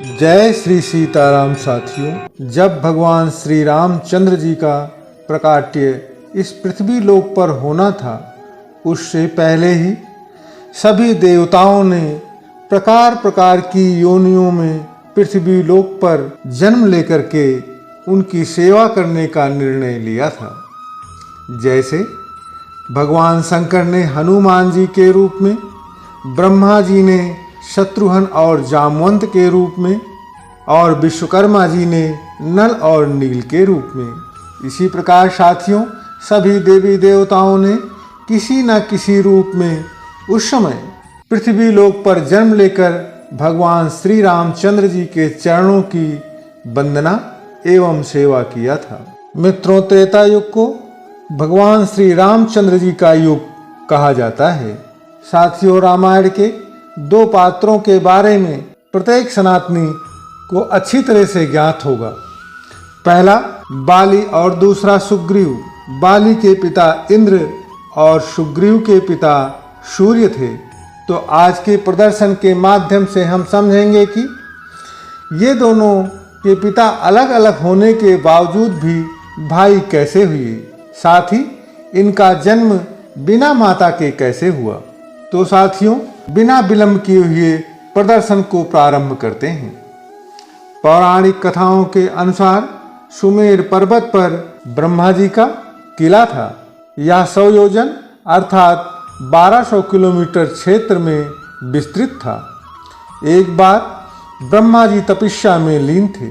जय श्री सीताराम साथियों। जब भगवान श्री रामचंद्र जी का प्रकाट्य इस पृथ्वी लोक पर होना था, उससे पहले ही सभी देवताओं ने प्रकार प्रकार की योनियों में पृथ्वी लोक पर जन्म लेकर के उनकी सेवा करने का निर्णय लिया था। जैसे भगवान शंकर ने हनुमान जी के रूप में, ब्रह्मा जी ने शत्रुघ्न और जामवंत के रूप में और विश्वकर्मा जी ने नल और नील के रूप में। इसी प्रकार साथियों, सभी देवी देवताओं ने किसी न किसी रूप में उस समय पृथ्वी लोक पर जन्म लेकर भगवान श्री रामचंद्र जी के चरणों की वंदना एवं सेवा किया था। मित्रों, त्रेता युग को भगवान श्री रामचंद्र जी का युग कहा जाता है। साथियों, रामायण के दो पात्रों के बारे में प्रत्येक सनातनी को अच्छी तरह से ज्ञात होगा। पहला बाली और दूसरा सुग्रीव। बाली के पिता इंद्र और सुग्रीव के पिता सूर्य थे। तो आज के प्रदर्शन के माध्यम से हम समझेंगे कि ये दोनों के पिता अलग अलग होने के बावजूद भी भाई कैसे हुए, साथ ही इनका जन्म बिना माता के कैसे हुआ। तो साथियों, बिना विलंब किए हुए प्रदर्शन को प्रारंभ करते हैं। पौराणिक कथाओं के अनुसार सुमेर पर्वत पर ब्रह्मा जी का किला था। यह 100 योजन अर्थात 1200 किलोमीटर क्षेत्र में विस्तृत था। एक बार ब्रह्मा जी तपस्या में लीन थे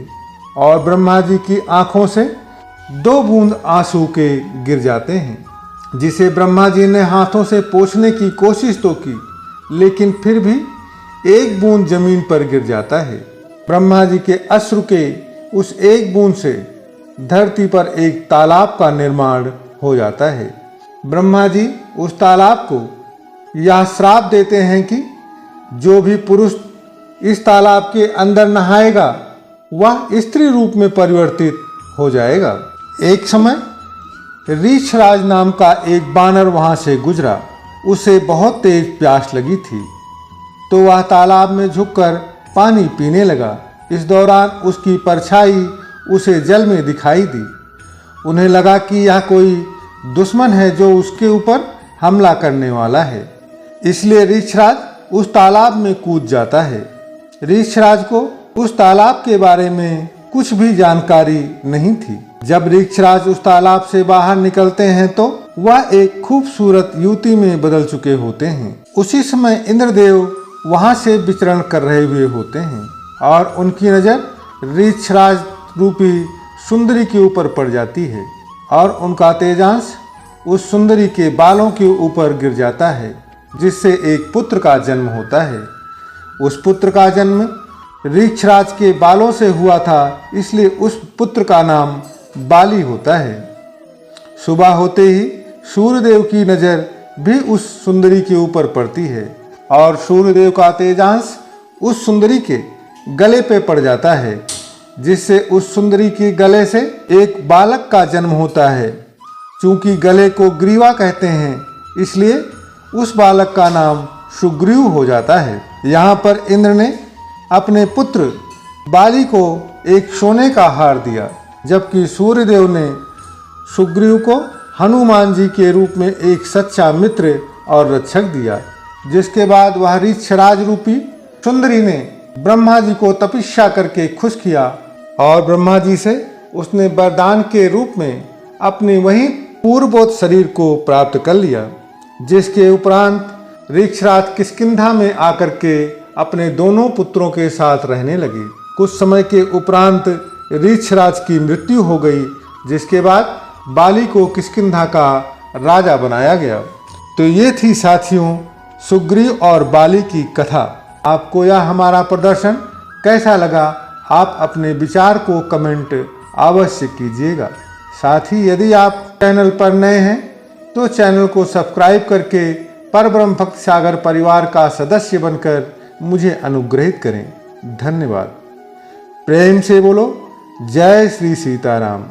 और ब्रह्मा जी की आंखों से 2 बूंद आंसू के गिर जाते हैं, जिसे ब्रह्मा जी ने हाथों से पोंछने की कोशिश तो की, लेकिन फिर भी एक बूंद जमीन पर गिर जाता है। ब्रह्मा जी के अश्रु के उस एक बूंद से धरती पर एक तालाब का निर्माण हो जाता है। ब्रह्मा जी उस तालाब को यह श्राप देते हैं कि जो भी पुरुष इस तालाब के अंदर नहाएगा वह स्त्री रूप में परिवर्तित हो जाएगा। एक समय रीछराज नाम का एक बानर वहां से गुजरा। उसे बहुत तेज प्यास लगी थी, तो वह तालाब में झुककर पानी पीने लगा। इस दौरान उसकी परछाई उसे जल में दिखाई दी। उन्हें लगा कि यह कोई दुश्मन है जो उसके ऊपर हमला करने वाला है, इसलिए रीछराज उस तालाब में कूद जाता है। रीछराज को उस तालाब के बारे में कुछ भी जानकारी नहीं थी। जब रीछराज उस तालाब से बाहर निकलते हैं तो वह एक खूबसूरत युवती में बदल चुके होते हैं। उसी समय इंद्रदेव वहां से विचरण कर रहे हुए होते हैं और उनकी नजर रीछराज रूपी सुंदरी के ऊपर पड़ जाती है और उनका तेजांश उस सुंदरी के बालों के ऊपर गिर जाता है, जिससे एक पुत्र का जन्म होता है। उस पुत्र का जन्म रीछराज के बालों से हुआ था, इसलिए उस पुत्र का नाम बाली होता है। सुबह होते ही सूर्यदेव की नज़र भी उस सुंदरी के ऊपर पड़ती है और सूर्यदेव का तेजांश उस सुंदरी के गले पे पड़ जाता है, जिससे उस सुंदरी के गले से एक बालक का जन्म होता है। चूंकि गले को ग्रीवा कहते हैं, इसलिए उस बालक का नाम सुग्रीव हो जाता है। यहाँ पर इंद्र ने अपने पुत्र बाली को एक सोने का हार दिया, जबकि सूर्यदेव ने सुग्रीव को हनुमान जी के रूप में एक सच्चा मित्र और रक्षक दिया। जिसके बाद वह रीछराज रूपी सुंदरी ने ब्रह्मा जी को तपस्या करके खुश किया और ब्रह्मा जी से उसने वरदान के रूप में अपने वही पूर्वोक्त शरीर को प्राप्त कर लिया। जिसके उपरांत रीछराज किष्किंधा में आकर के अपने दोनों पुत्रों के साथ रहने लगे। कुछ समय के उपरांत रीछराज की मृत्यु हो गई, जिसके बाद बाली को किष्किंधा का राजा बनाया गया। तो ये थी साथियों सुग्रीव और बाली की कथा। आपको यह हमारा प्रदर्शन कैसा लगा, आप अपने विचार को कमेंट अवश्य कीजिएगा। साथ ही यदि आप चैनल पर नए हैं तो चैनल को सब्सक्राइब करके परब्रह्म भक्त सागर परिवार का सदस्य बनकर मुझे अनुग्रहित करें। धन्यवाद। प्रेम से बोलो जय श्री सीताराम।